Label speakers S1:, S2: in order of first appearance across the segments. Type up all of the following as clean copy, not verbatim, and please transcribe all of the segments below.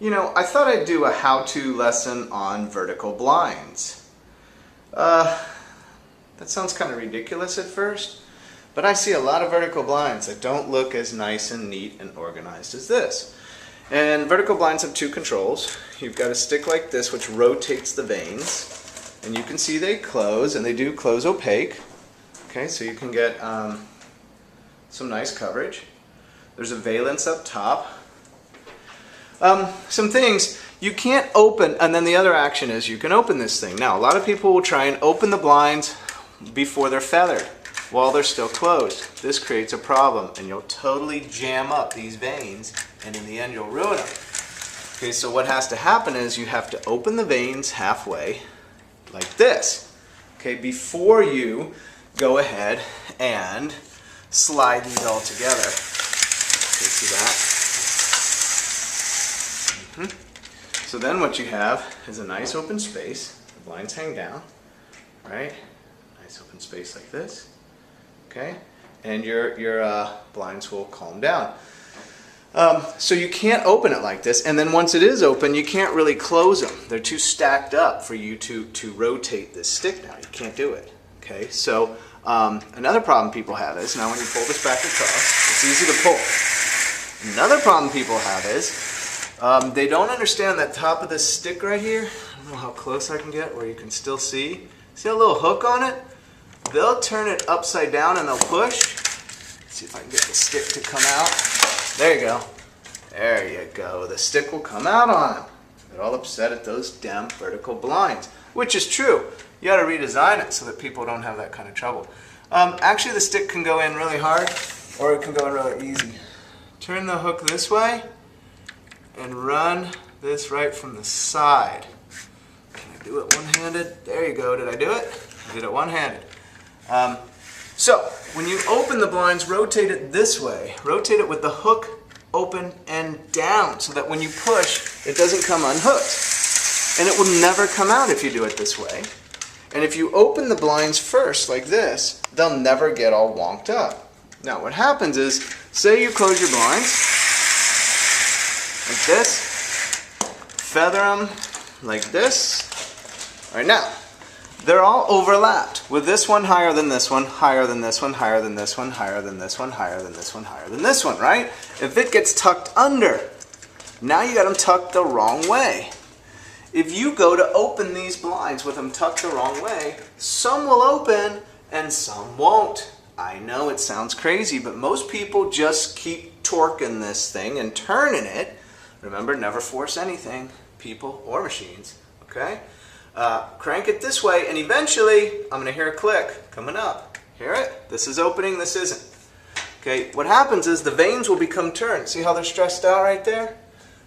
S1: I thought I'd do a how-to lesson on vertical blinds. That sounds kind of ridiculous at first, but I see a lot of vertical blinds that don't look as nice and neat and organized as this. And vertical blinds have two controls. You've got a stick like this which rotates the vanes, and you can see they close, and they do close opaque. Okay, so you can get some nice coverage. There's a valance up top. Some things you can't open, and then the other action is you can open this thing. Now, a lot of people will try and open the blinds before they're feathered while they're still closed. This creates a problem, and you'll totally jam up these vanes, and in the end you'll ruin them. Okay, so what has to happen is you have to open the vanes halfway like this, okay, before you go ahead and slide these all together. Okay, see that? So then what you have is a nice open space. The blinds hang down, right? Nice open space like this, okay? And your blinds will calm down. So you can't open it like this, and then once it is open, you can't really close them. They're too stacked up for you to rotate this stick now. You can't do it, okay? So another problem people have is, now when you pull this back across, it's easy to pull. Another problem people have is, they don't understand that top of this stick right here. I don't know how close I can get where you can still see. See a little hook on it? They'll turn it upside down and they'll push. Let's see if I can get the stick to come out. There you go. There you go. The stick will come out on them. They're all upset at those damn vertical blinds, which is true. You got to redesign it so that people don't have that kind of trouble. Actually, the stick can go in really hard, or it can go in really easy. Turn the hook this way and run this right from the side. Can I do it one-handed? There you go. Did I do it? I did it one-handed. So when you open the blinds, rotate it this way. Rotate it with the hook open and down so that when you push, it doesn't come unhooked. And it will never come out if you do it this way. And if you open the blinds first like this, they'll never get all wonked up. Now what happens is, say you close your blinds like this, feather them like this. All right, now, they're all overlapped, with this one higher than this one, higher than this one, higher than this one, higher than this one, higher than this one, higher than this one, right? If it gets tucked under, now you got them tucked the wrong way. If you go to open these blinds with them tucked the wrong way, some will open and some won't. I know it sounds crazy, but most people just keep torquing this thing and turning it. Remember, never force anything, people or machines, okay? Crank it this way, and eventually, I'm going to hear a click coming up. Hear it? This is opening, this isn't. Okay, what happens is the vanes will become turned. See how they're stressed out right there?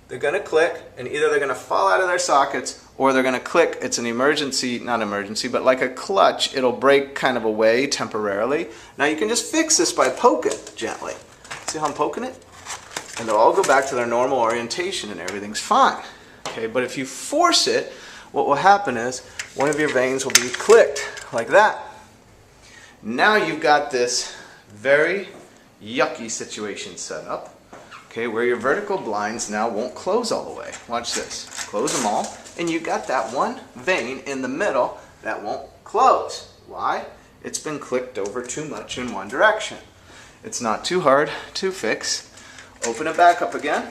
S1: They're going to click, and either they're going to fall out of their sockets, or they're going to click. It's an emergency, not emergency, but like a clutch. It'll break kind of away temporarily. Now you can just fix this by poking gently. See how I'm poking it? And they'll all go back to their normal orientation, and everything's fine. Okay, but if you force it, what will happen is one of your vanes will be clicked like that. Now you've got this very yucky situation set up, okay, where your vertical blinds now won't close all the way. Watch this. Close them all, and you've got that one vane in the middle that won't close. Why? It's been clicked over too much in one direction. It's not too hard to fix. Open it back up again.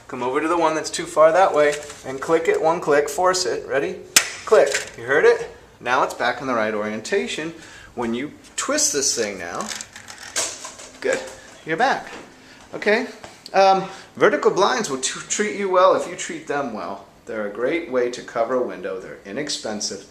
S1: Come over to the one that's too far that way and click it, one click, force it. Ready? Click. You heard it? Now it's back in the right orientation. When you twist this thing now, good, you're back. Okay? Vertical blinds will treat you well if you treat them well. They're a great way to cover a window. They're inexpensive.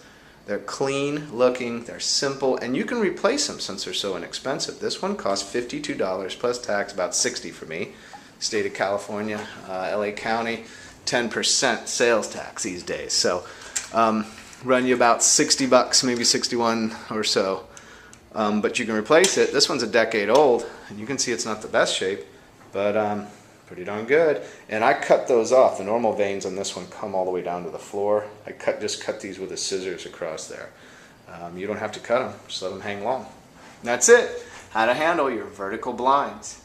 S1: They're clean looking. They're simple. And you can replace them since they're so inexpensive. This one costs $52 plus tax, about $60 for me. State of California, LA County, 10% sales tax these days. So run you about 60 bucks, maybe 61 or so. But you can replace it. This one's a decade old, and you can see it's not the best shape, but pretty darn good. And I cut those off. The normal vanes on this one come all the way down to the floor. I just cut these with the scissors across there. You don't have to cut them, just let them hang long. And that's it. How to handle your vertical blinds.